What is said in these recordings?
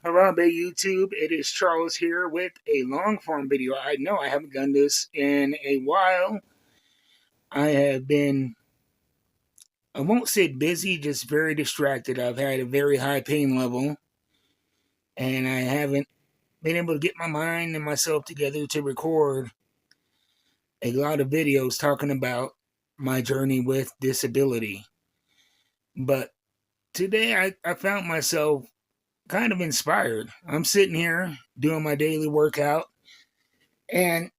Harambe YouTube, it is Charles here with a long form video. I know I haven't done this in a while. I have been, I won't say busy, just very distracted. I've had a very high pain level and I haven't been able to get my mind and myself together to record a lot of videos talking about my journey with disability. But today I found myself kind of inspired. I'm sitting here doing my daily workout and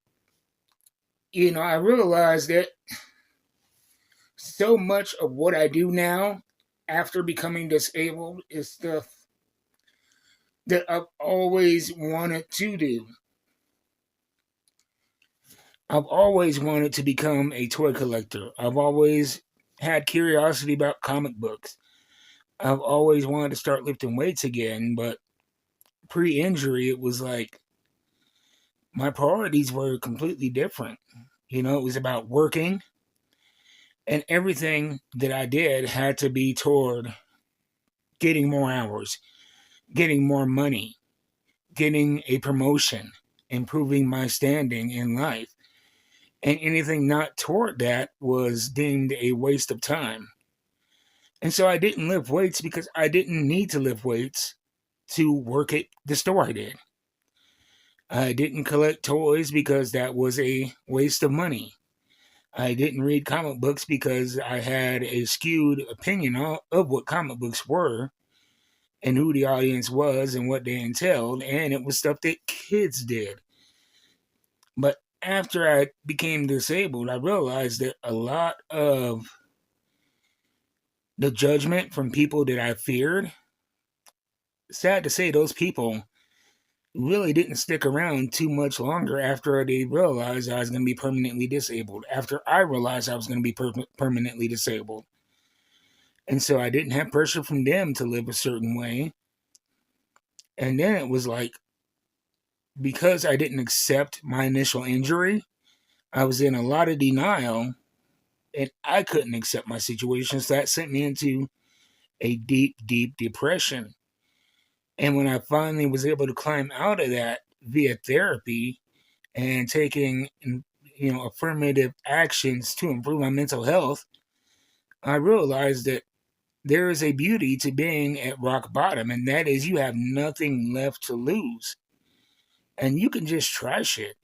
I realized that so much of what I do now after becoming disabled is stuff that I've always wanted to do. I've always wanted to become a toy collector. I've always had curiosity about comic books. I've always wanted to start lifting weights again, but pre injury, it was like my priorities were completely different. It was about working, and everything that I did had to be toward getting more hours, getting more money, getting a promotion, improving my standing in life. And anything not toward that was deemed a waste of time. And so I didn't lift weights because I didn't need to lift weights to work at the store I did. I didn't collect toys because that was a waste of money. I didn't read comic books because I had a skewed opinion of what comic books were and who the audience was and what they entailed, and it was stuff that kids did. But after I became disabled, I realized that a lot of the judgment from people that I feared, sad to say, those people really didn't stick around too much longer after they realized I was going to be permanently disabled, after I realized I was going to be permanently disabled. And so I didn't have pressure from them to live a certain way. And then it was like, because I didn't accept my initial injury, I was in a lot of denial and I couldn't accept my situation. So that sent me into a deep, deep depression. And when I finally was able to climb out of that via therapy and taking, affirmative actions to improve my mental health, I realized that there is a beauty to being at rock bottom, and that is you have nothing left to lose. And you can just try shit.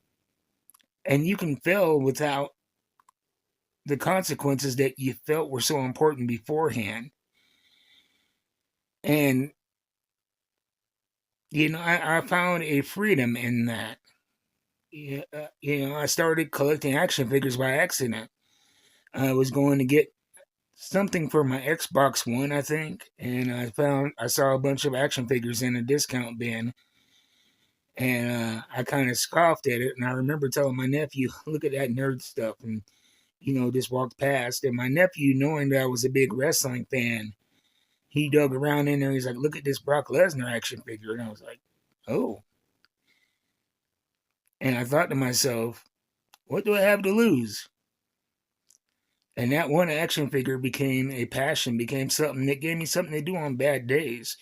And you can fail without the consequences that you felt were so important beforehand. And, I found a freedom in that. Yeah, I started collecting action figures by accident. I was going to get something for my Xbox One, I think, and I saw a bunch of action figures in a discount bin, and I kind of scoffed at it. And I remember telling my nephew, "Look at that nerd stuff," and just walked past. And my nephew, knowing that I was a big wrestling fan, he dug around in there. He's like, "Look at this Brock Lesnar action figure," and I was like, "Oh." And I thought to myself, "What do I have to lose?" And that one action figure became a passion, became something that gave me something to do on bad days.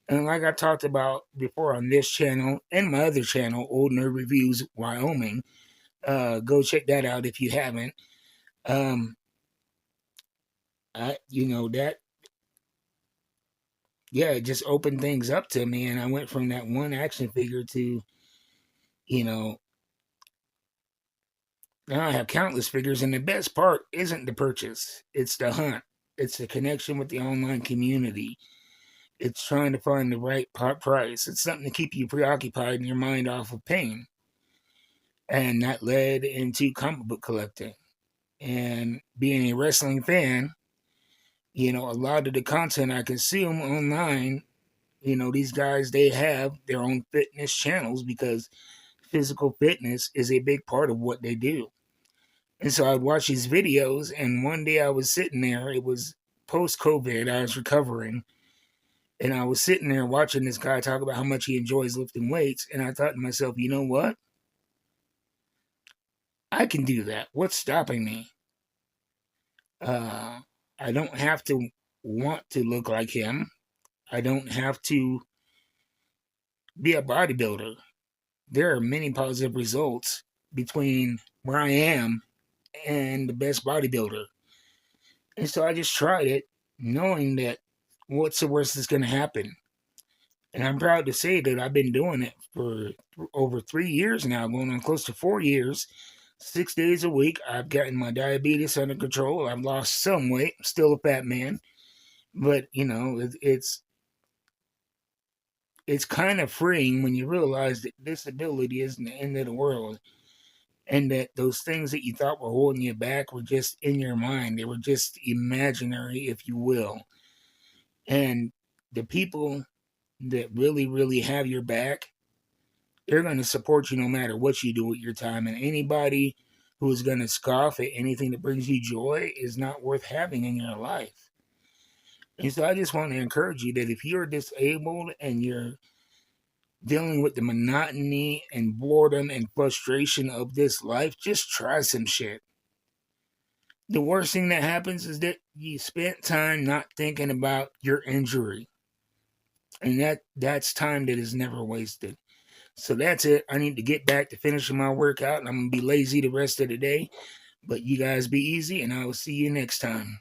And like I talked about before on this channel and my other channel, Old Nerd Reviews Wyoming, go check that out if you haven't. Um, that, yeah, it just opened things up to me, and I went from that one action figure to, you know, now I have countless figures, and the best part isn't the purchase; it's the hunt. It's the connection with the online community. It's trying to find the right price. It's something to keep you preoccupied and your mind off of pain. And that led into comic book collecting. And being a wrestling fan, a lot of the content I consume online, these guys, they have their own fitness channels because physical fitness is a big part of what they do. And so I'd watch these videos, and one day I was sitting there, it was post COVID, I was recovering, and I was sitting there watching this guy talk about how much he enjoys lifting weights. And I thought to myself, you know what? I can do that. What's stopping me? Uh, I don't have to want to look like him. I don't have to be a bodybuilder. There are many positive results between where I am and the best bodybuilder. And so I just tried it, knowing that what's the worst that's going to happen. And I'm proud to say that I've been doing it for over 3 years now, going on close to 4 years, 6 days a week. I've gotten my diabetes under control. I've lost some weight. I'm still a fat man, but it's kind of freeing when you realize that disability isn't the end of the world, and that those things that you thought were holding you back were just in your mind. They were just imaginary, if you will. And the people that really, really have your back, they're going to support you no matter what you do with your time. And anybody who is going to scoff at anything that brings you joy is not worth having in your life. And so I just want to encourage you that if you're disabled and you're dealing with the monotony and boredom and frustration of this life, just try some shit. The worst thing that happens is that you spent time not thinking about your injury. And that's time that is never wasted. So that's it. I need to get back to finishing my workout, and I'm going to be lazy the rest of the day. But you guys be easy, and I will see you next time.